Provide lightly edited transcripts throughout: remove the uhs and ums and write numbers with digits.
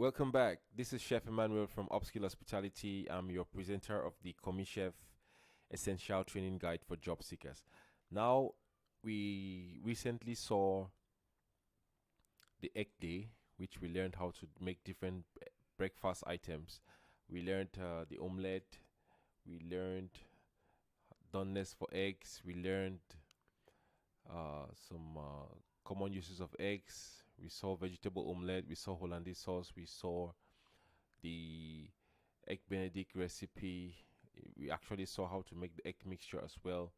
Welcome back. This is Chef Emmanuel from Upskill Hospitality. I'm your presenter of the Commis Chef Essential Training Guide for Job Seekers. Now, we recently saw the Egg Day, which we learned how to make different breakfast items. We learned the omelette. We learned doneness for eggs. We learned some common uses of eggs. We saw vegetable omelette. We saw Hollandaise sauce. We saw the egg benedict recipe. We actually saw how to make the egg mixture as well.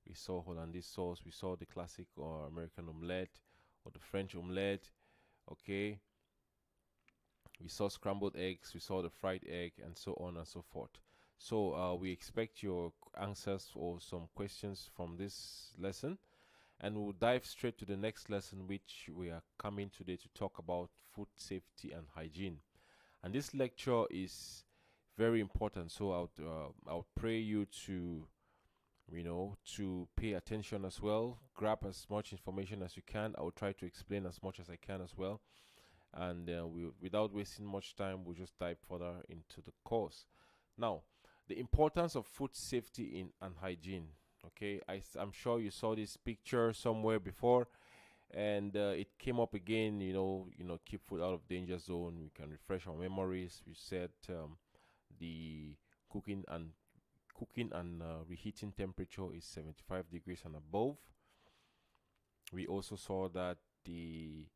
We saw Hollandaise sauce. We saw the classic or American omelette or the French omelette. Okay. We saw scrambled eggs. We saw the fried egg, and so on and so forth. So we expect your answers or some questions from this lesson, and we'll dive straight to the next lesson, which we are coming today to talk about food safety and hygiene. And this lecture is very important, so I'll pray you to to pay attention as well. Grab as much information as you can. I will try to explain as much as I can as well, and without wasting much time, we'll just dive further into the course. Now, the importance of food safety and hygiene. Okay, I'm sure you saw this picture somewhere before, and it came up again. Keep food out of danger zone. We can refresh our memories. We said the cooking and reheating temperature is 75 degrees and above. We also saw that the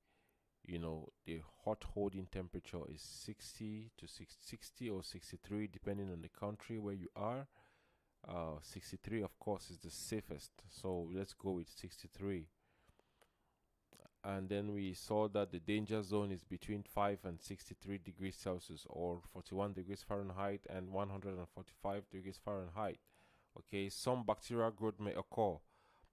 hot holding temperature is 60 to 60 or 63, depending on the country where you are. 63, of course, is the safest, so let's go with 63. And then we saw that the danger zone is between 5 and 63 degrees Celsius, or 41 degrees Fahrenheit and 145 degrees Fahrenheit. Okay, some bacterial growth may occur.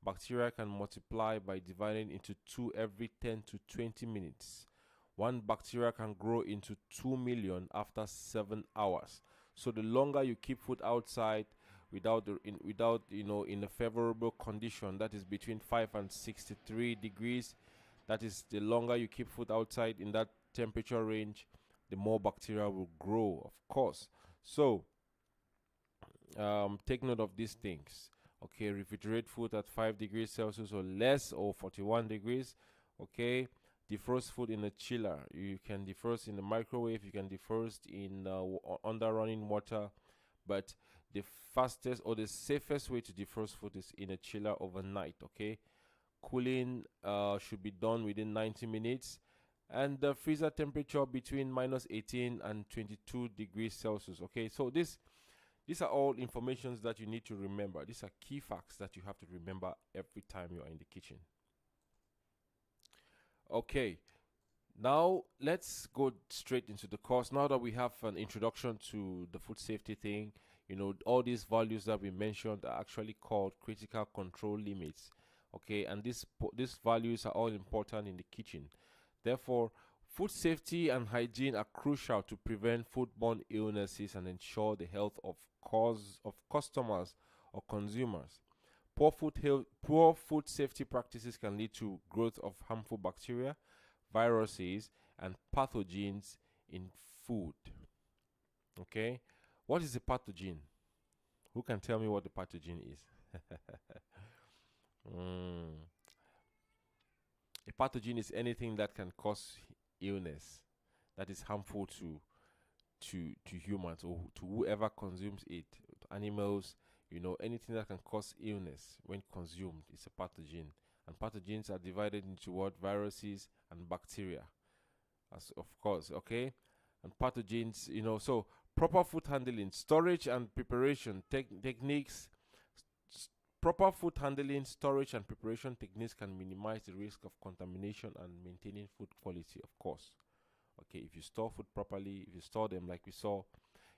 Bacteria can multiply by dividing into 2 every 10 to 20 minutes. One bacteria can grow into 2 million after 7 hours. So the longer you keep food outside in a favorable condition, that is between 5 and 63 degrees, that is, the longer you keep food outside in that temperature range, the more bacteria will grow, of course. So take note of these things. Okay, refrigerate food at 5 degrees Celsius or less, or 41 degrees. Okay, defrost food in a chiller. You can defrost in the microwave. You can defrost in under running water, but the fastest or the safest way to defrost food is in a chiller overnight. Okay, cooling should be done within 90 minutes, and the freezer temperature between -18 and 22 degrees Celsius. Okay, so these are all informations that you need to remember. These are key facts that you have to remember every time you are in the kitchen. Okay, now let's go straight into the course. Now that we have an introduction to the food safety thing, all these values that we mentioned are actually called critical control limits. Okay, and these values are all important in the kitchen. Therefore, food safety and hygiene are crucial to prevent foodborne illnesses and ensure the health of customers or consumers. Poor food safety practices can lead to growth of harmful bacteria, viruses, and pathogens in food. Okay, what is a pathogen? Who can tell me what the pathogen is? A pathogen is anything that can cause illness, that is harmful to humans or to whoever consumes it, to animals. Anything that can cause illness when consumed is a pathogen. And pathogens are divided into what? Viruses and bacteria, as of course. Okay, and pathogens, so proper food handling, storage and preparation techniques. Proper food handling, storage, and preparation techniques can minimize the risk of contamination and maintaining food quality, of course. Okay, if you store food properly, if you store them like we saw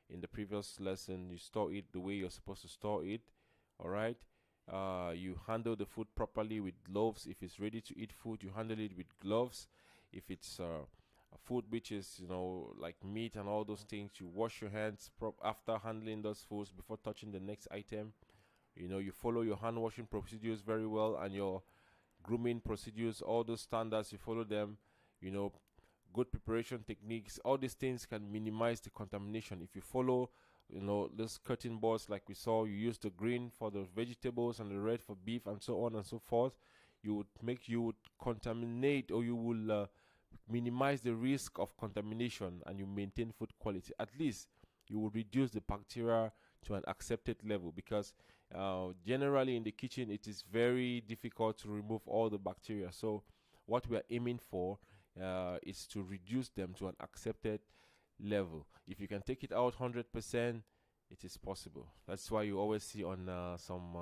in the previous lesson, you store it the way you're supposed to store it. All right. You handle the food properly with gloves. If it's ready to eat food, you handle it with gloves. If it's food which is like meat and all those things, you wash your hands after handling those foods before touching the next item. You follow your hand washing procedures very well, and your grooming procedures, all those standards, you follow them. good preparation techniques. All these things can minimize the contamination. If you follow, those cutting boards like we saw, you use the green for the vegetables and the red for beef and so on and so forth, you would contaminate, or you will minimize the risk of contamination, and you maintain food quality. At least you will reduce the bacteria to an accepted level, because generally in the kitchen it is very difficult to remove all the bacteria. So what we are aiming for is to reduce them to an accepted level. If you can take it out 100%, it is possible. That's why you always see on some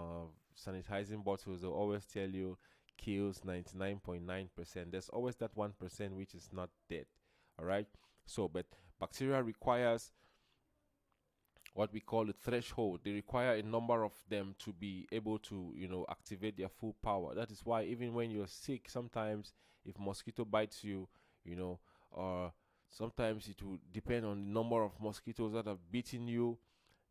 sanitizing bottles, they'll always tell you kills 99.9%. There's always that 1% which is not dead. All right. So, but bacteria requires what we call the threshold. They require a number of them to be able to, activate their full power. That is why even when you're sick, sometimes if mosquito bites you, or sometimes it will depend on the number of mosquitoes that have bitten you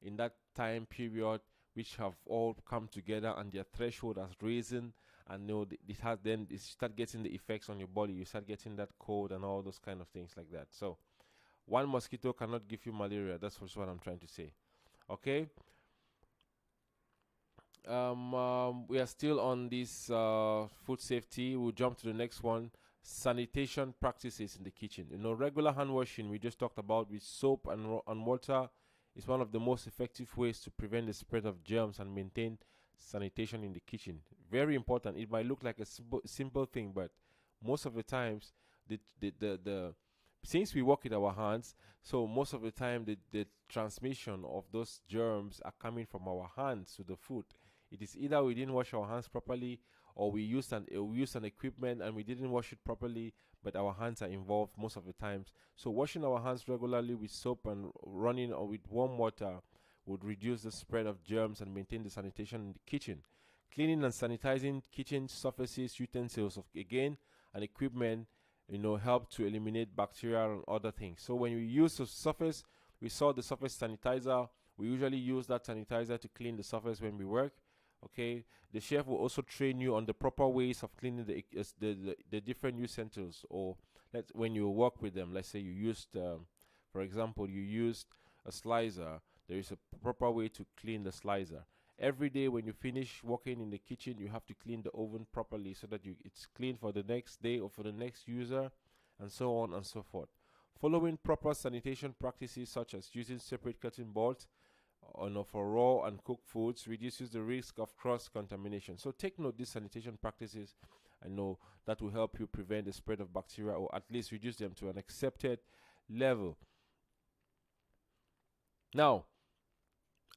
in that time period, which have all come together and their threshold has risen, and it start getting the effects on your body. You start getting that cold and all those kind of things like that. So one mosquito cannot give you malaria. That's what I'm trying to say. Okay. We are still on this food safety. We'll jump to the next one. Sanitation practices in the kitchen. Regular hand washing we just talked about with soap and water is one of the most effective ways to prevent the spread of germs and maintain sanitation in the kitchen. Very important. It might look like a simple thing, but most of the times the since we work with our hands, so most of the time the transmission of those germs are coming from our hands to the food. It is either we didn't wash our hands properly, or we used an equipment and we didn't wash it properly, but our hands are involved most of the times. So washing our hands regularly with soap and running or with warm water would reduce the spread of germs and maintain the sanitation in the kitchen. Cleaning and sanitizing kitchen surfaces, utensils, and equipment, help to eliminate bacteria and other things. So when we use the surface, we saw the surface sanitizer. We usually use that sanitizer to clean the surface when we work. Okay, the chef will also train you on the proper ways of cleaning the different utensils, or when you work with them. Let's say you used, for example, you used a slicer. There is a proper way to clean the slicer. Every day when you finish working in the kitchen, you have to clean the oven properly so that it's clean for the next day or for the next user, and so on and so forth. Following proper sanitation practices such as using separate cutting boards for raw and cooked foods reduces the risk of cross-contamination. So take note, these sanitation practices, I know that will help you prevent the spread of bacteria, or at least reduce them to an accepted level. Now,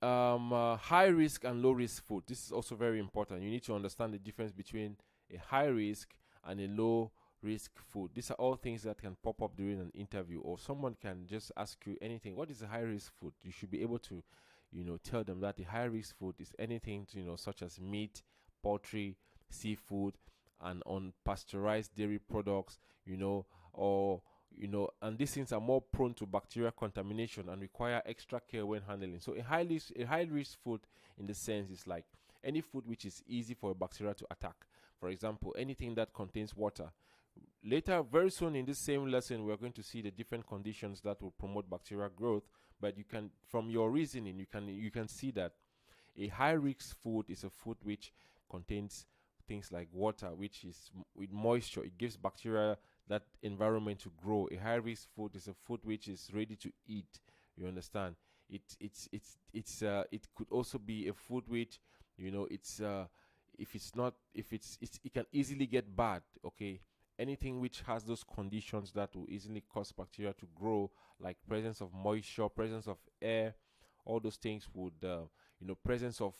high risk and low risk food. This is also very important. You need to understand the difference between a high risk and a low risk food. These are all things that can pop up during an interview, or someone can just ask you anything. What is a high risk food? You should be able to, tell them that the high risk food is anything, such as meat, poultry, seafood, and unpasteurized dairy products, and these things are more prone to bacterial contamination and require extra care when handling. So a high risk food in the sense is like any food which is easy for a bacteria to attack. For example, anything that contains water. Later, very soon in this same lesson, we're going to see the different conditions that will promote bacterial growth. But you can, from your reasoning, you can see that a high risk food is a food which contains things like water, which is with moisture. It gives bacteria that environment to grow. A high risk food is a food which is ready to eat. You understand? It could also be a food which, it can easily get bad. Okay, anything which has those conditions that will easily cause bacteria to grow, like presence of moisture, presence of air, all those things would, presence of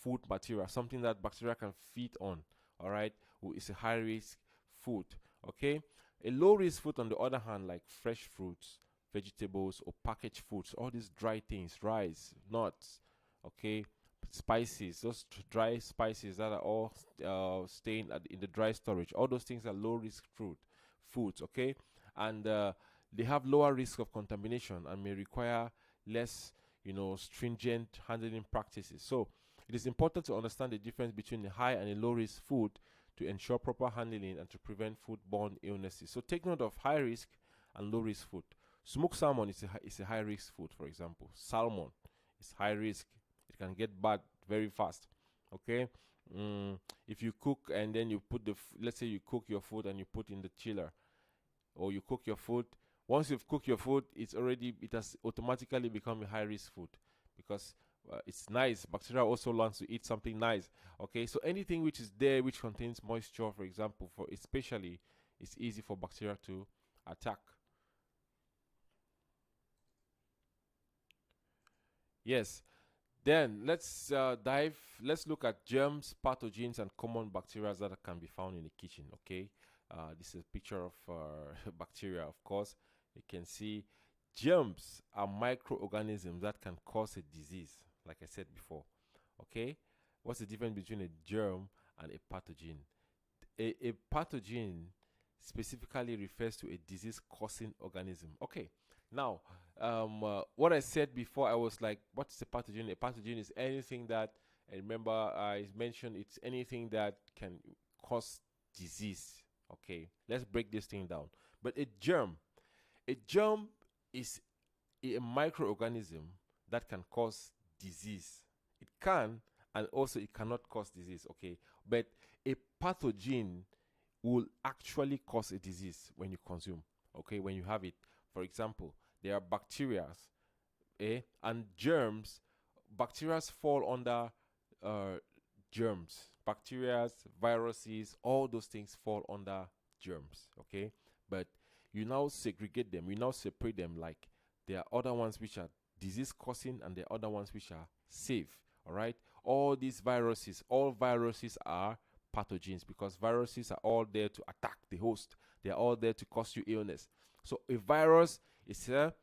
food material, something that bacteria can feed on. All right, is a high risk food. Okay, a low risk food on the other hand, like fresh fruits, vegetables, or packaged foods, all these dry things, rice, nuts, okay, spices, those dry spices that are all staying in the dry storage, all those things are low risk foods. Okay, and they have lower risk of contamination and may require less stringent handling practices. So it is important to understand the difference between a high and a low risk food to ensure proper handling and to prevent foodborne illnesses. So take note of high risk and low risk food. Smoked salmon is a high risk food, for example. Salmon is high risk. It can get bad very fast. Okay. If you cook and then you put let's say you cook your food and you put in the chiller, or you cook your food. Once you've cooked your food, it has automatically become a high risk food, because it's nice. Bacteria also learns to eat something nice. Okay, so anything which is there which contains moisture, for example, for especially, it's easy for bacteria to attack. Yes. Then let's look at germs, pathogens, and common bacteria that can be found in the kitchen. Okay, this is a picture of bacteria. Of course, you can see germs are microorganisms that can cause a disease, like I said before. Okay, what's the difference between a germ and a pathogen? A pathogen specifically refers to a disease-causing organism. Okay, now what I said before, I was like, what's a pathogen? A pathogen is anything that, and remember I mentioned, it's anything that can cause disease. Okay, let's break this thing down. But a germ is a microorganism that can cause disease. It can, and also it cannot cause disease. Okay, but a pathogen will actually cause a disease when you consume. Okay, when you have it. For example, there are bacteria, and germs. Bacteria fall under germs. Bacteria, viruses, all those things fall under germs. Okay, but you now segregate them. You now separate them. Like, there are other ones which are disease causing, and there are other ones which are safe. All right, all viruses are pathogens, because viruses are all there to attack the host. They are all there to cause you illness. So a virus is a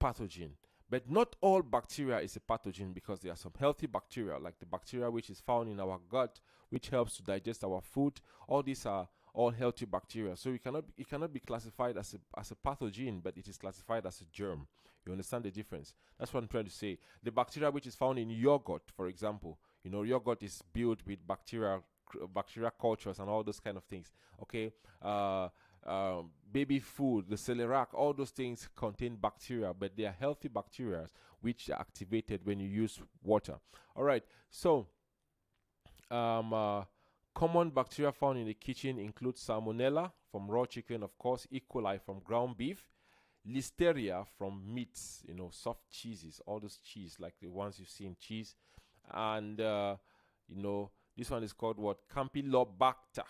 pathogen, but not all bacteria is a pathogen, because there are some healthy bacteria, like the bacteria which is found in our gut, which helps to digest our food. All these are all healthy bacteria. So it cannot be classified as a pathogen, but it is classified as a germ. You understand the difference? That's what I'm trying to say. The bacteria which is found in yogurt, for example, yogurt is built with bacteria cultures and all those kind of things. Okay, baby food, the Celerac, all those things contain bacteria, but they are healthy bacteria which are activated when you use water. All right, so common bacteria found in the kitchen include salmonella from raw chicken, of course, E. coli from ground beef, listeria from meats, soft cheeses, all those cheese like the ones you see in cheese, and this one is called what? Campylobacter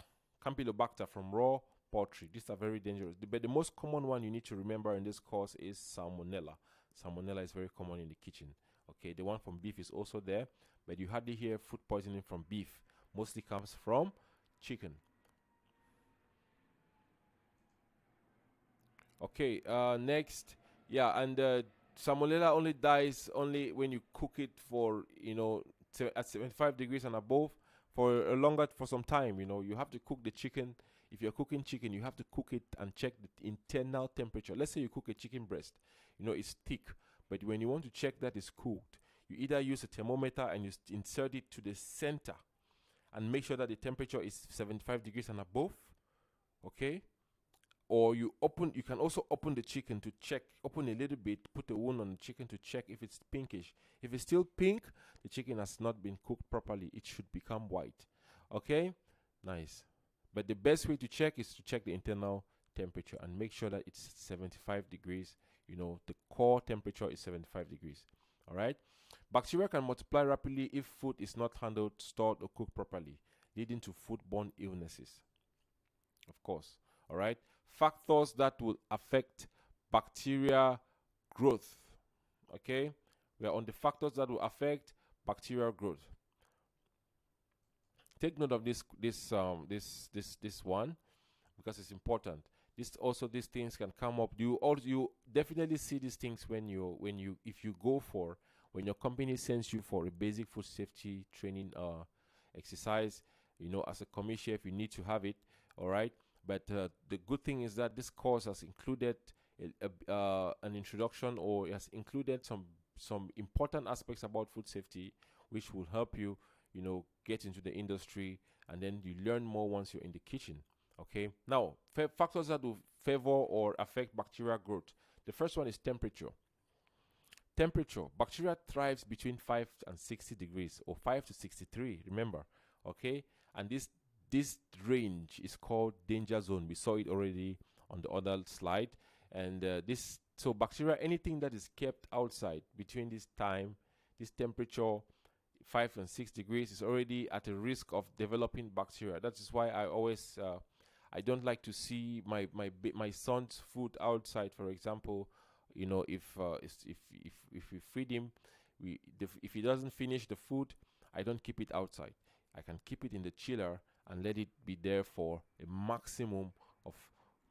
from raw poultry. These are very dangerous. But the most common one you need to remember in this course is salmonella. Salmonella is very common in the kitchen. Okay, the one from beef is also there, but you hardly hear food poisoning from beef. Mostly comes from chicken. Okay, next. Yeah, and salmonella only dies only when you cook it for, at 75 degrees and above for some time. You have to cook the chicken. If you're cooking chicken, you have to cook it and check the internal temperature. Let's say you cook a chicken breast, it's thick, but when you want to check that it's cooked, you either use a thermometer and you insert it to the center and make sure that the temperature is 75 degrees and above. Okay, or you can also open the chicken to check, open a little bit, put a wound on the chicken to check if it's pinkish. If it's still pink, the chicken has not been cooked properly. It should become white. Okay, nice. But the best way to check is to check the internal temperature and make sure that it's 75 degrees. The core temperature is 75 degrees. All right. Bacteria can multiply rapidly if food is not handled, stored, or cooked properly, leading to foodborne illnesses. Of course. All right. Factors that will affect bacteria growth. Okay. We are on the factors that will affect bacterial growth. Take note of this one, because it's important. These things can come up. You definitely see these things when your company sends you for a basic food safety training exercise. As a commis chef, you need to have it. All right. But the good thing is that this course has included an introduction, or has included some important aspects about food safety, which will help you, get into the industry and then you learn more once you're in the kitchen. Okay, now factors that will favor or affect bacterial growth. The first one is temperature. Temperature. Bacteria thrives between 5 and 60 degrees, or 5 to 63, remember. Okay, and this range is called danger zone. We saw it already on the other slide. And so bacteria, anything that is kept outside between this temperature 5 and 6 degrees, is already at a risk of developing bacteria. That is why I always I don't like to see my son's food outside. For example, you know, if we feed him, if he doesn't finish the food, I don't keep it outside. I can keep it in the chiller and let it be there for a maximum of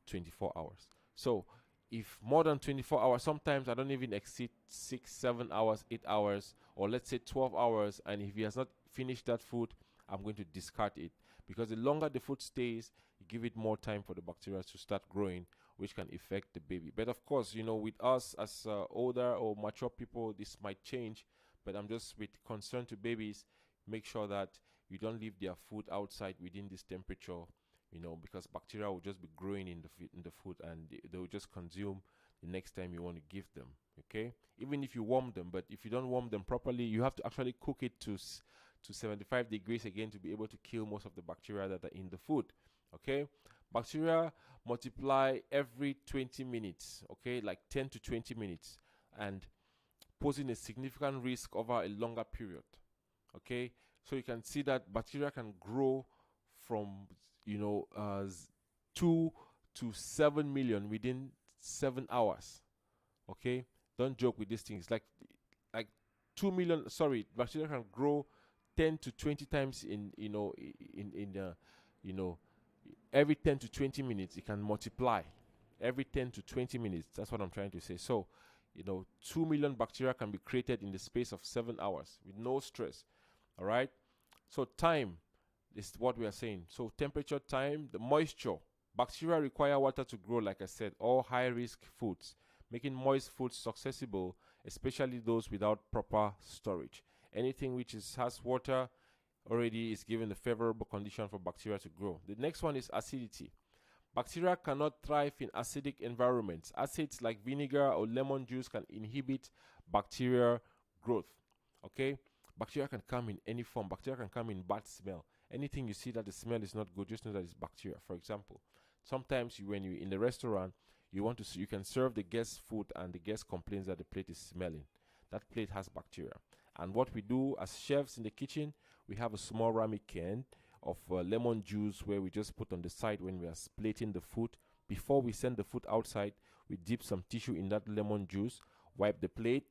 24 hours. So if more than 24 hours, sometimes I don't even exceed 6, 7 hours, 8 hours, or let's say 12 hours, and if he has not finished that food, I'm going to discard it, because the longer the food stays, you give it more time for the bacteria to start growing, which can affect the baby. But of course, you know, with us as older or mature people, this might change, but I'm just with concern to babies, make sure that you don't leave their food outside within this temperature, you know, because bacteria will just be growing in the food, and they will just consume the next time you want to give them. Okay, even if you warm them, but if you don't warm them properly, you have to actually cook it to 75 degrees again to be able to kill most of the bacteria that are in the food. Okay, bacteria multiply every 20 minutes, okay, like 10 to 20 minutes, and posing a significant risk over a longer period. Okay, so you can see that bacteria can grow from 2 to 7 million within 7 hours. Okay, don't joke with these things. Like 2 million, sorry, bacteria can grow 10 to 20 times in every 10 to 20 minutes. It can multiply every 10 to 20 minutes. That's what I'm trying to say. So 2 million bacteria can be created in the space of 7 hours with no stress. All right, so time is what we are saying. So temperature, time, the moisture. Bacteria require water to grow, like I said, all high-risk foods, making moist foods accessible, especially those without proper storage. Anything which has water already is given a favorable condition for bacteria to grow. The next one is acidity. Bacteria cannot thrive in acidic environments. Acids like vinegar or lemon juice can inhibit bacterial growth. Okay, bacteria can come in any form. Bacteria can come in bad smell. Anything you see that the smell is not good, just know that it's bacteria. For example, sometimes when you're in the restaurant, you can serve the guest food, and the guest complains that the plate is smelling. That plate has bacteria. And what we do as chefs in the kitchen, we have a small ramekin can of lemon juice where we just put on the side when we are plating the food. Before we send the food outside, we dip some tissue in that lemon juice, wipe the plate,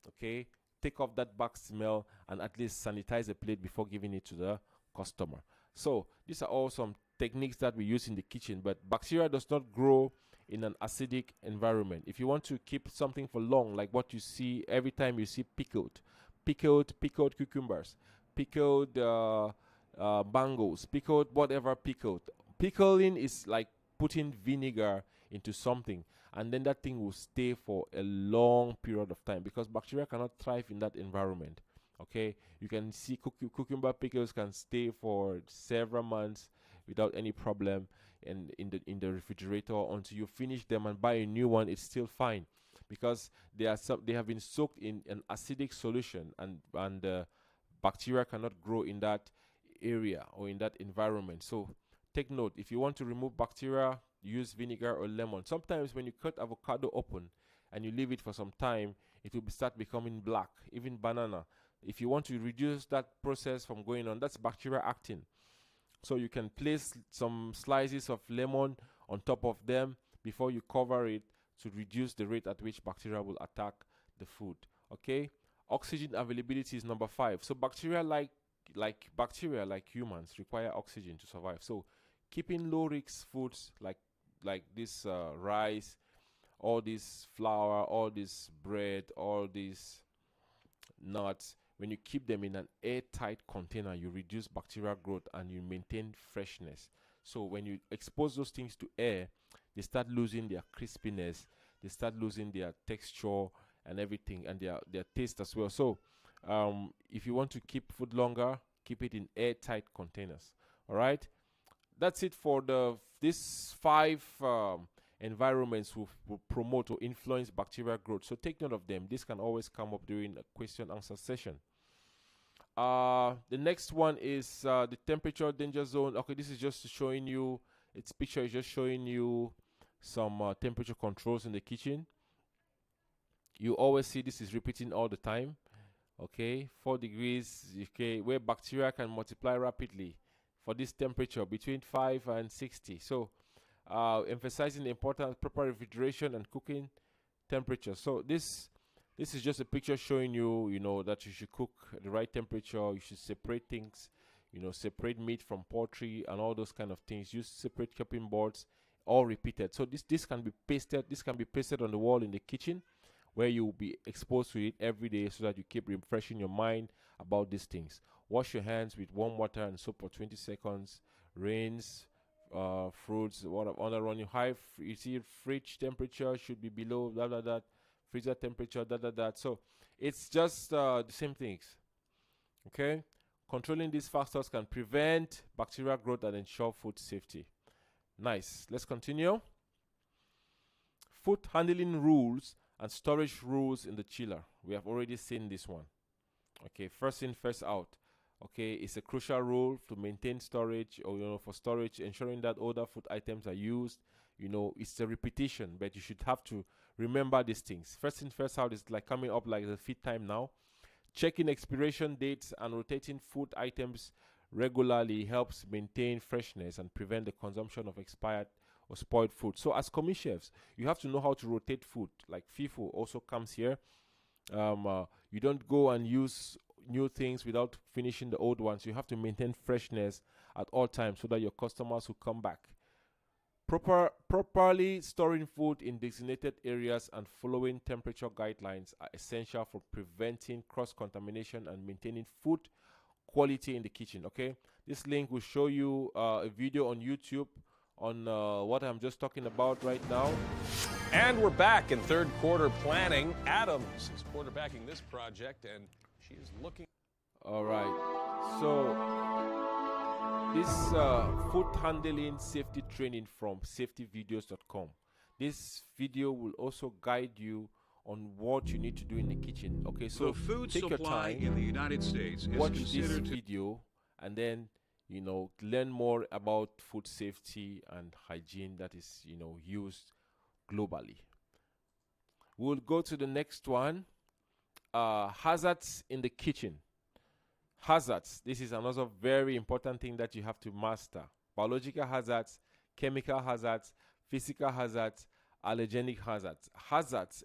okay, take off that back smell, and at least sanitize the plate before giving it to the customer. So these are all some techniques that we use in the kitchen, but bacteria does not grow in an acidic environment. If you want to keep something for long, like what you see every time you see pickled cucumbers, pickled mangoes, pickled whatever pickled. Pickling is like putting vinegar into something, and then that thing will stay for a long period of time, because bacteria cannot thrive in that environment. Okay, you can see cucumber pickles can stay for several months without any problem in the refrigerator until you finish them and buy a new one. It's still fine, because they have been soaked in an acidic solution, and bacteria cannot grow in that area or in that environment. So take note, if you want to remove bacteria, use vinegar or lemon. Sometimes when you cut avocado open and you leave it for some time, it will start becoming black. Even banana, if you want to reduce that process from going on, that's bacteria acting. So you can place some slices of lemon on top of them before you cover it to reduce the rate at which bacteria will attack the food. Okay, oxygen availability is number 5. So bacteria like humans require oxygen to survive. So keeping low risk foods like this rice, all this flour, all this bread, all these nuts, when you keep them in an airtight container, you reduce bacterial growth and you maintain freshness. So when you expose those things to air, they start losing their crispiness, they start losing their texture and everything, and their taste as well. So if you want to keep food longer, keep it in airtight containers. All right, that's it for these 5 environments will promote or influence bacterial growth. So take note of them. This can always come up during a question answer session. The next one is the temperature danger zone. Okay, this is just showing you, its picture is just showing you some temperature controls in the kitchen. You always see this is repeating all the time. Okay, 4 degrees, okay, where bacteria can multiply rapidly for this temperature between 5 and 60. So emphasizing the importance of proper refrigeration and cooking temperature. So this is just a picture showing you, that you should cook at the right temperature. You should separate things, separate meat from poultry and all those kind of things. Use separate cupping boards, all repeated. So this can be pasted. This can be pasted on the wall in the kitchen, where you will be exposed to it every day, so that you keep refreshing your mind about these things. Wash your hands with warm water and soap for 20 seconds. Rinse fruits, water under running high. You see, fridge temperature should be below that. Freezer temperature, So it's just the same things. Okay, controlling these factors can prevent bacterial growth and ensure food safety. Nice. Let's continue. Food handling rules and storage rules in the chiller. We have already seen this one. Okay, first in, first out. Okay, it's a crucial rule to maintain storage, or for storage, ensuring that all the food items are used. It's a repetition, but you should have to remember these things. First in, first out is like coming up like the feed time now. Checking expiration dates and rotating food items regularly helps maintain freshness and prevent the consumption of expired or spoiled food. So as commis chefs, you have to know how to rotate food. Like FIFO also comes here. You don't go and use new things without finishing the old ones. You have to maintain freshness at all times so that your customers will come back. Properly storing food in designated areas and following temperature guidelines are essential for preventing cross-contamination and maintaining food quality in the kitchen. Okay, this link will show you a video on YouTube on what I'm just talking about right now. And we're back in third quarter planning. Adams is quarterbacking this project, and she is looking. All right, so this food handling safety training from safetyvideos.com. This video will also guide you on what you need to do in the kitchen. Okay, so the food take your supply time in the United States is watch this considered video, and then learn more about food safety and hygiene that is used globally. We'll go to the next one. Hazards in the kitchen. Hazards. This is another very important thing that you have to master. Biological hazards, chemical hazards, physical hazards, allergenic hazards. Hazards,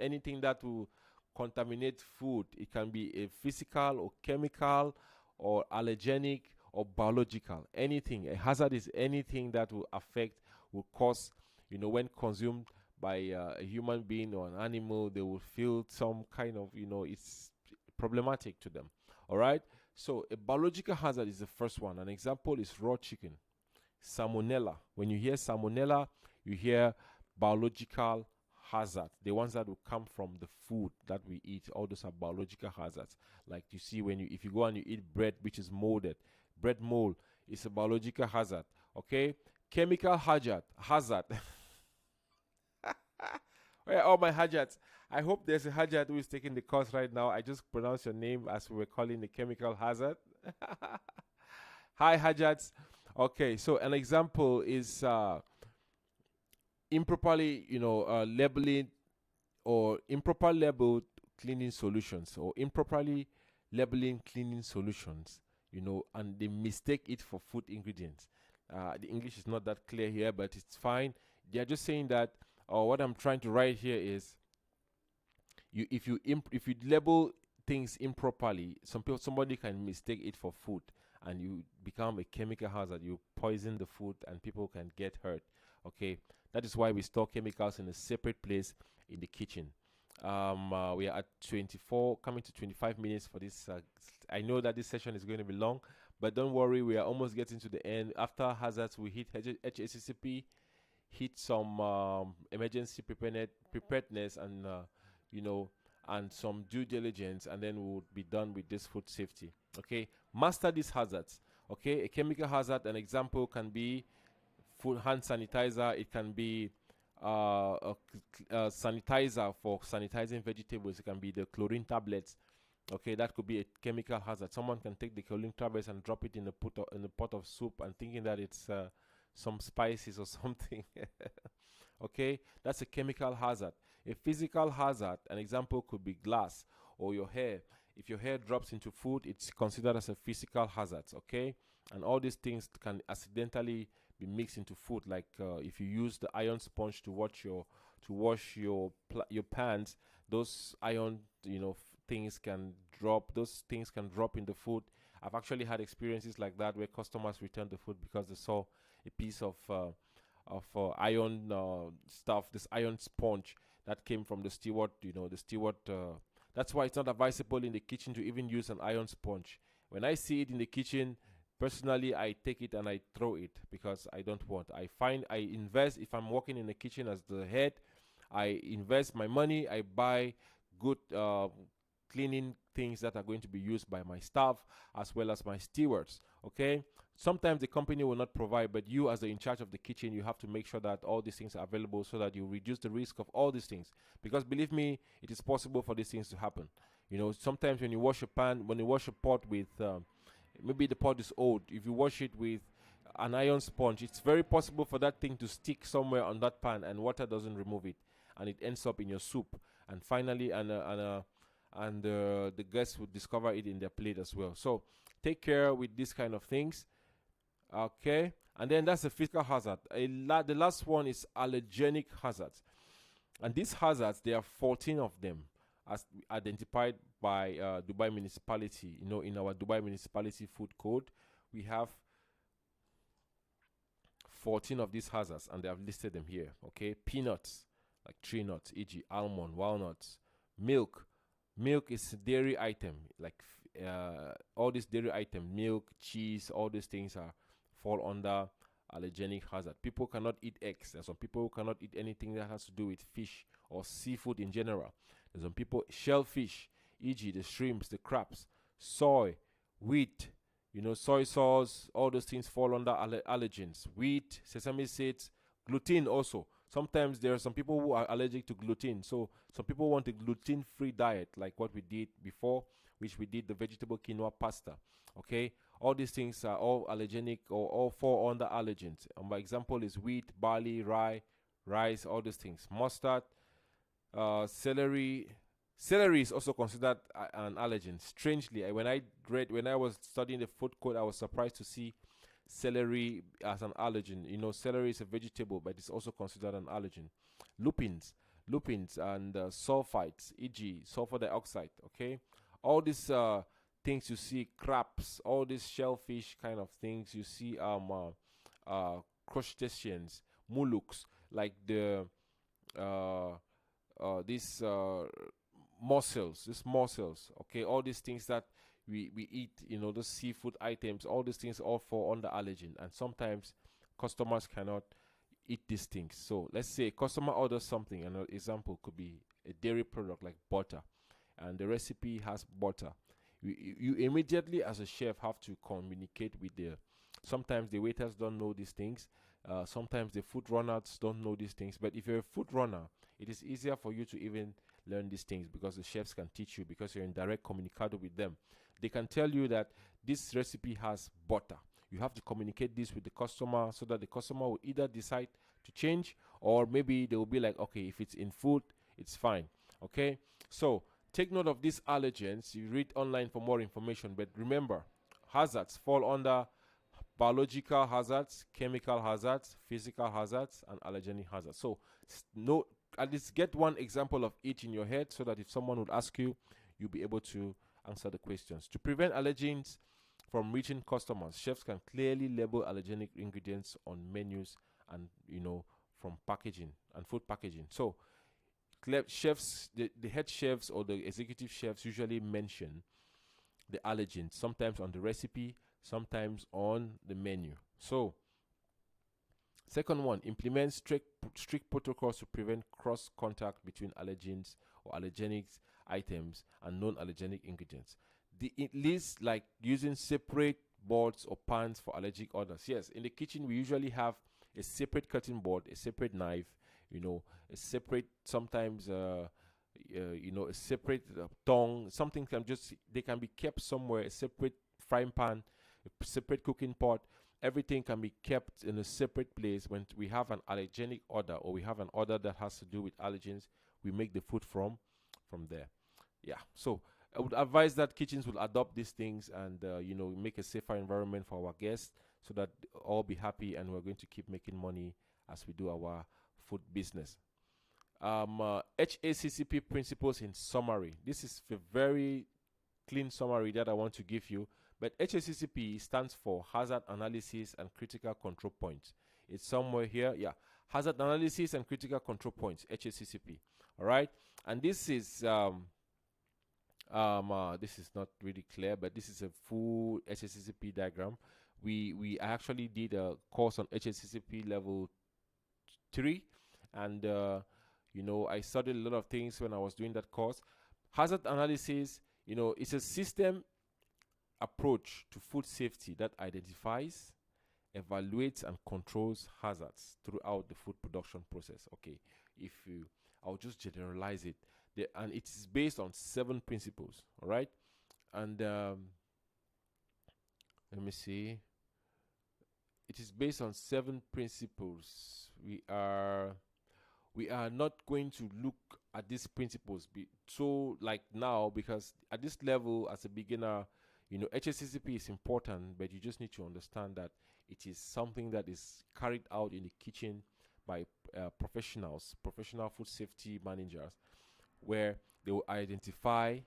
anything that will contaminate food. It can be a physical or chemical or allergenic or biological. Anything. A hazard is anything that will cause, when consumed by a human being or an animal, they will feel some kind of, it's problematic to them. All right, so a biological hazard is the first one. An example is raw chicken. Salmonella. When you hear salmonella, you hear biological hazard. The ones that will come from the food that we eat, all those are biological hazards. Like you see if you go and you eat bread which is molded, bread mold is a biological hazard. Okay, chemical hazard. Where are all my hazards? I hope there's a hazard who is taking the course right now. I just pronounced your name as we were calling the chemical hazard. Hi, hazards. Okay, so an example is improperly, labeling or improper labeled cleaning solutions, or improperly labeling cleaning solutions, and they mistake it for food ingredients. The English is not that clear here, but it's fine. They are just saying that, what I'm trying to write here is, if you label things improperly, somebody can mistake it for food, and you become a chemical hazard. You poison the food, and people can get hurt. Okay, that is why we store chemicals in a separate place in the kitchen. We are at 24, coming to 25 minutes for this. I know that this session is going to be long, but don't worry, we are almost getting to the end. After hazards, we hit HACCP, hit some emergency preparedness, and and some due diligence, and then we'll be done with this food safety. Okay, master these hazards. Okay, a chemical hazard, an example can be food hand sanitizer. It can be a sanitizer for sanitizing vegetables. It can be the chlorine tablets. Okay, that could be a chemical hazard. Someone can take the chlorine tablets and drop it in a pot of soup and thinking that it's some spices or something. Okay, that's a chemical hazard. A physical hazard, an example could be glass or your hair. If your hair drops into food, it's considered as a physical hazard. Okay, and all these things can accidentally be mixed into food. Like if you use the iron sponge to wash your pans, those iron things can drop. Those things can drop in the food. I've actually had experiences like that where customers returned the food because they saw a piece of iron stuff, this iron sponge that came from the steward. The steward. That's why it's not advisable in the kitchen to even use an iron sponge. When I see it in the kitchen, personally, I take it and I throw it because I don't want. I invest, if I'm working in the kitchen as the head, I invest my money. I buy good cleaning things that are going to be used by my staff as well as my stewards. Okay, sometimes the company will not provide, but you as the in charge of the kitchen, you have to make sure that all these things are available so that you reduce the risk of all these things, because believe me, it is possible for these things to happen. Sometimes when you wash a pot with maybe the pot is old, if you wash it with an iron sponge, it's very possible for that thing to stick somewhere on that pan and water doesn't remove it, and it ends up in your soup, and finally the guests would discover it in their plate as well. So take care with these kind of things. Okay, and then that's a physical hazard. The last one is allergenic hazards, and these hazards, there are 14 of them as identified by Dubai municipality. In our Dubai municipality food code, we have 14 of these hazards, and they have listed them here. Okay, peanuts, like tree nuts, e.g., almond, walnuts, milk. Milk is a dairy item, like all these dairy items, milk, cheese, all these things fall under allergenic hazard. People cannot eat eggs. There's some people who cannot eat anything that has to do with fish or seafood in general. There's some people, shellfish, e.g., the shrimps, the crabs, soy, wheat, soy sauce, all those things fall under allergens. Wheat, sesame seeds, gluten also. Sometimes there are some people who are allergic to gluten. So some people want a gluten-free diet, like what we did before, which we did the vegetable quinoa pasta. Okay, all these things are all allergenic or all fall under allergens. My example is wheat, barley, rye, rice, all these things. Mustard, celery. Celery is also considered an allergen. Strangely, when I was studying the food code, I was surprised to see celery as an allergen. Celery is a vegetable, but it's also considered an allergen. Lupins and sulfites, e.g., sulfur dioxide. Okay, all these things you see, crabs, all these shellfish kind of things you see, crustaceans, mollusks, like the these mussels. Okay, all these things that we eat, those seafood items, all these things all fall under allergen, and sometimes customers cannot eat these things. So let's say a customer orders something. An example could be a dairy product like butter, and the recipe has butter. You immediately as a chef have to communicate with sometimes the waiters don't know these things, sometimes the food runners don't know these things, but if you're a food runner, it is easier for you to even learn these things because the chefs can teach you, because you're in direct communicado with them. They can tell you that this recipe has butter. You have to communicate this with the customer so that the customer will either decide to change, or maybe they will be like, okay, if it's in food, it's fine. Okay, so take note of these allergens. You read online for more information, but remember, hazards fall under biological hazards, chemical hazards, physical hazards, and allergenic hazards. So at least get one example of each in your head so that if someone would ask you, you'll be able to answer the questions. To prevent allergens from reaching customers, chefs can clearly label allergenic ingredients on menus and from packaging and food packaging. So chefs, the head chefs or the executive chefs usually mention the allergens, sometimes on the recipe, sometimes on the menu. So second one, implement strict protocols to prevent cross contact between allergens or allergenic items and non-allergenic ingredients. It lists like using separate boards or pans for allergic odors. Yes, in the kitchen we usually have a separate cutting board, a separate knife, a separate sometimes a separate tongue. Something can just they can be kept somewhere. A separate frying pan, a separate cooking pot. Everything can be kept in a separate place. When we have an allergenic odor or we have an odor that has to do with allergens, we make the food from there. Yeah. So I would advise that kitchens will adopt these things and make a safer environment for our guests so that all be happy and we're going to keep making money as we do our food business. HACCP principles in summary. This is a very clean summary that I want to give you. But HACCP stands for Hazard Analysis and Critical Control Points. It's somewhere here. Yeah. Hazard Analysis and Critical Control Points, HACCP. All right. And this is this is not really clear, but this is a full HACCP diagram. We actually did a course on HACCP level 3, and I studied a lot of things when I was doing that course. Hazard analysis, it's a system approach to food safety that identifies, evaluates, and controls hazards throughout the food production process. Okay, I'll just generalize it. And it is based on 7 principles. All right, and let me see. It is based on 7 principles. We are not going to look at these principles like now, because at this level as a beginner, HACCP is important, but you just need to understand that it is something that is carried out in the kitchen by professional food safety managers, where they will identify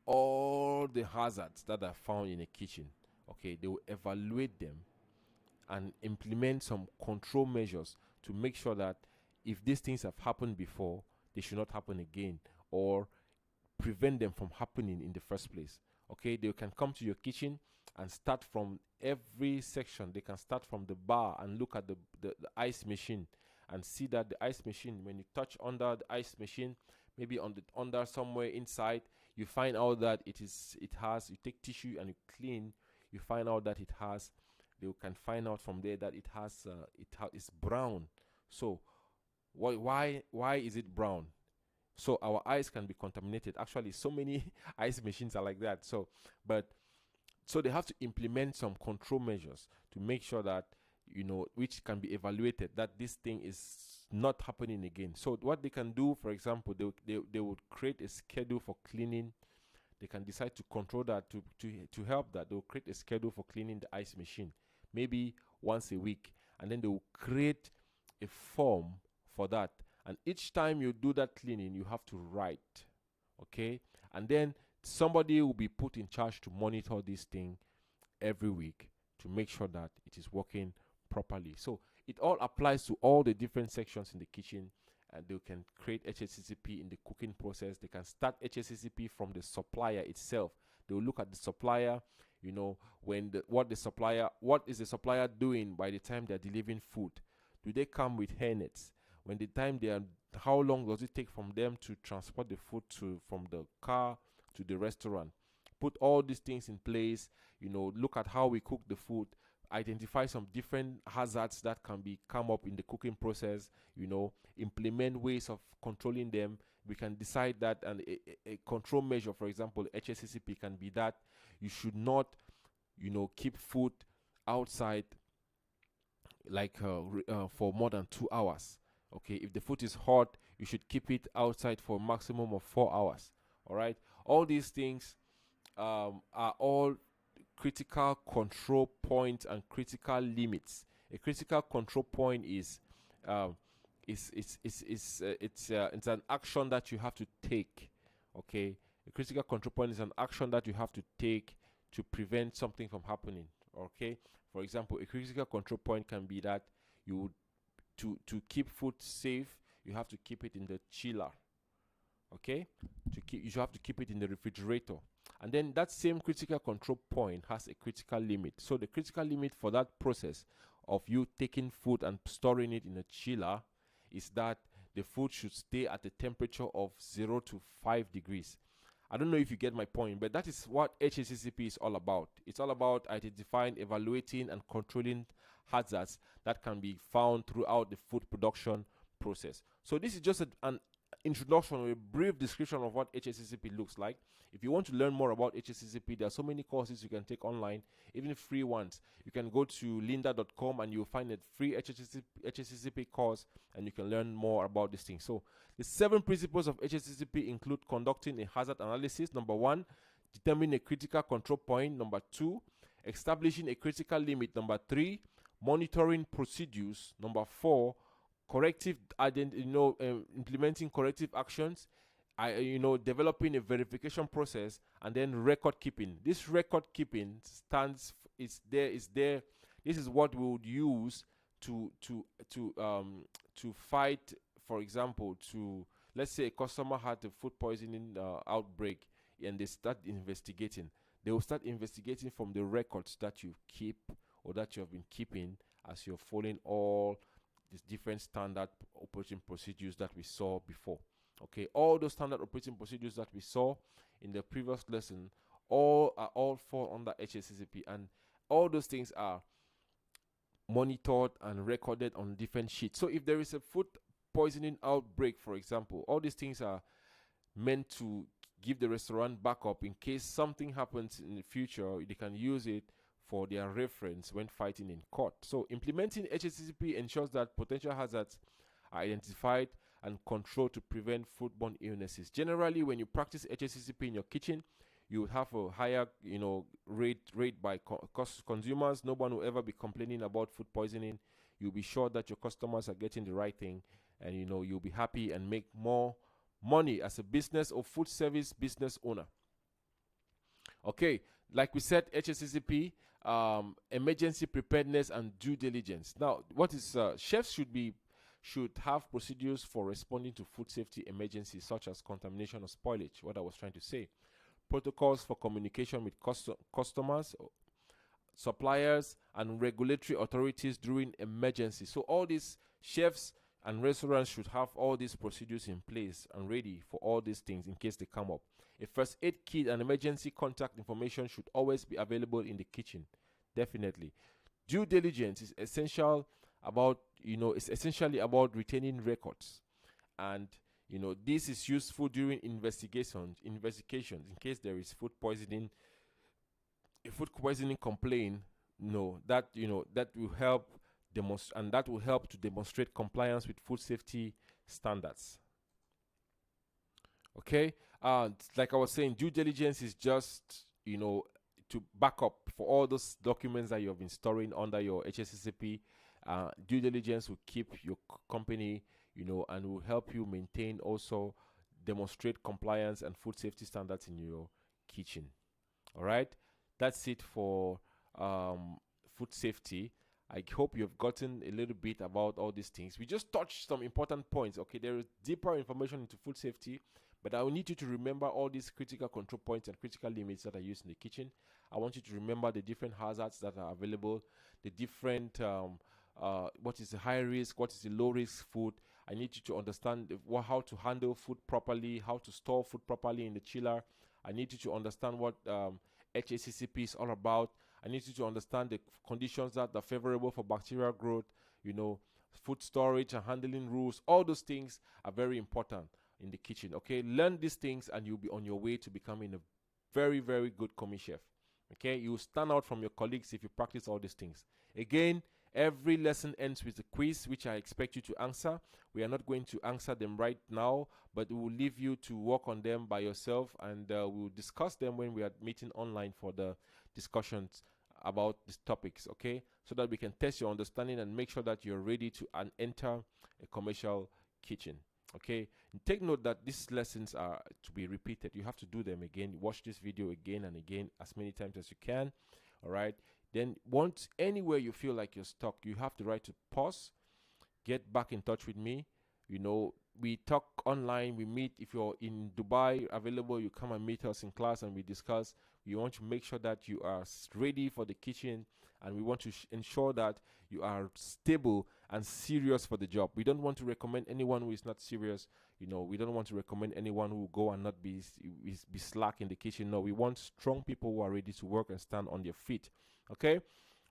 all the hazards that are found in a kitchen. Okay, they will evaluate them and implement some control measures to make sure that if these things have happened before, they should not happen again, or prevent them from happening in the first place. Okay, they can come to your kitchen and start from every section. They can start from the bar and look at the ice machine and see that the ice machine, when you touch under the ice machine, maybe under somewhere inside, you find out that you take tissue and you clean, you find out that they can find out from there that it's brown. So why is it brown? So our eyes can be contaminated. Actually, so many ice machines are like that. So they have to implement some control measures to make sure that, which can be evaluated, that this thing is not happening again. So what they can do, for example, they would create a schedule for cleaning. They can decide to control that, to help that. They'll create a schedule for cleaning the ice machine, maybe once a week. And then they will create a form for that. And each time you do that cleaning, you have to write. Okay? And then somebody will be put in charge to monitor this thing every week to make sure that it is working properly. So it all applies to all the different sections in the kitchen, and they can create HACCP in the cooking process. They can start HACCP from the supplier itself. They will look at the supplier, what is the supplier doing by the time they're delivering food? Do they come with hairnets? How long does it take from them to transport the food from the car to the restaurant? Put all these things in place, look at how we cook the food, identify some different hazards that can come up in the cooking process, implement ways of controlling them. We can decide that, and a control measure, for example, HACCP can be that you should not, keep food outside for more than 2 hours. Okay, if the food is hot, you should keep it outside for a maximum of 4 hours. All right, all these things are all critical control points and critical limits. A critical control point is an action that you have to take. Okay, a critical control point is an action that you have to take to prevent something from happening. Okay, for example, a critical control point can be that to keep food safe, you have to keep it in the chiller. Okay, you have to keep it in the refrigerator. And then that same critical control point has a critical limit. So the critical limit for that process of you taking food and storing it in a chiller is that the food should stay at a temperature of 0 to 5 degrees. I don't know if you get my point, but that is what HACCP is all about. It's all about identifying, evaluating, and controlling hazards that can be found throughout the food production process. So this is just an introduction or a brief description of what HACCP looks like. If you want to learn more about HACCP, there are so many courses you can take online, even free ones. You can go to lynda.com and you'll find a free HACCP course, and you can learn more about this thing. So the 7 principles of HACCP include conducting a hazard analysis. Number 1, determining a critical control point. Number 2, establishing a critical limit. Number 3, monitoring procedures. Number 4, implementing corrective actions. Developing a verification process, and then record keeping. This record keeping is there. This is what we would use to fight. For example, let's say a customer had a food poisoning outbreak, and they start investigating. They will start investigating from the records that you keep or that you have been keeping as you're following all these different standard operating procedures that we saw before. Okay, all those standard operating procedures that we saw in the previous lesson all fall under HACCP, and all those things are monitored and recorded on different sheets. So if there is a food poisoning outbreak, for example, all these things are meant to give the restaurant backup in case something happens in the future. They can use it for their reference when fighting in court. So implementing HACCP ensures that potential hazards are identified and controlled to prevent foodborne illnesses. Generally, when you practice HACCP in your kitchen, you will have a higher, rate by consumers. No one will ever be complaining about food poisoning. You'll be sure that your customers are getting the right thing, and you'll be happy and make more money as a business or food service business owner. Okay, like we said, HACCP, emergency preparedness and due diligence. Now, what is chefs should have procedures for responding to food safety emergencies such as contamination or spoilage, what I was trying to say. Protocols for communication with customers, suppliers, and regulatory authorities during emergencies. So all these chefs and restaurants should have all these procedures in place and ready for all these things in case they come up. A first aid kit and emergency contact information should always be available in the kitchen. Definitely. Due diligence is essentially about retaining records, and this is useful during investigations in case there is food poisoning complaint. That will help to demonstrate compliance with food safety standards. Okay, like I was saying, due diligence is just to back up for all those documents that you have been storing under your HACCP. Due diligence will keep your company, and will help you demonstrate compliance and food safety standards in your kitchen. All right, that's it for food safety. I hope you've gotten a little bit about all these things. We just touched some important points. Okay, there is deeper information into food safety, but I will need you to remember all these critical control points and critical limits that are used in the kitchen. I want you to remember the different hazards that are available, the different what is the high risk, what is the low risk food. I need you to understand how to handle food properly, how to store food properly in the chiller. I need you to understand what HACCP is all about. I need you to understand the conditions that are favorable for bacterial growth, food storage and handling rules. All those things are very important in the kitchen. Okay, learn these things and you'll be on your way to becoming a very, very good Commis chef. Okay, you will stand out from your colleagues if you practice all these things. Again, every lesson ends with a quiz, which I expect you to answer. We are not going to answer them right now, but we will leave you to work on them by yourself, and we will discuss them when we are meeting online for the discussions about these topics, okay? So that we can test your understanding and make sure that you're ready to enter a commercial kitchen, okay? And take note that these lessons are to be repeated. You have to do them again. Watch this video again and again as many times as you can, all right? Then once anywhere you feel like you're stuck, you have the right to pause, get back in touch with me. We talk online, we meet. If you're in Dubai available, you come and meet us in class and we discuss. We want to make sure that you are ready for the kitchen and we want to ensure that you are stable and serious for the job. We don't want to recommend anyone who is not serious. We don't want to recommend anyone who will go and not be slack in the kitchen. No, we want strong people who are ready to work and stand on their feet. Okay,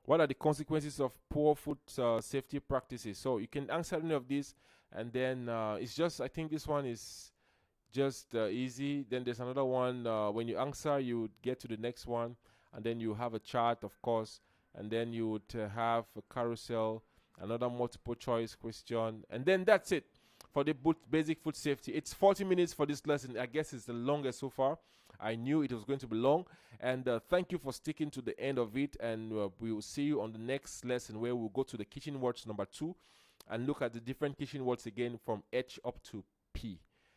what are the consequences of poor food safety practices? So you can answer any of these, and then it's just, I think this one is just easy. Then there's another one. When you answer, you get to the next one, and then you have a chart, of course, and then you would have a carousel, another multiple choice question, and then that's it for the basic food safety. It's 40 minutes for this lesson. I guess it's the longest so far. I knew it was going to be long, and thank you for sticking to the end of it, and we will see you on the next lesson, where we'll go to the kitchen words number 2 and look at the different kitchen words again from H up to P.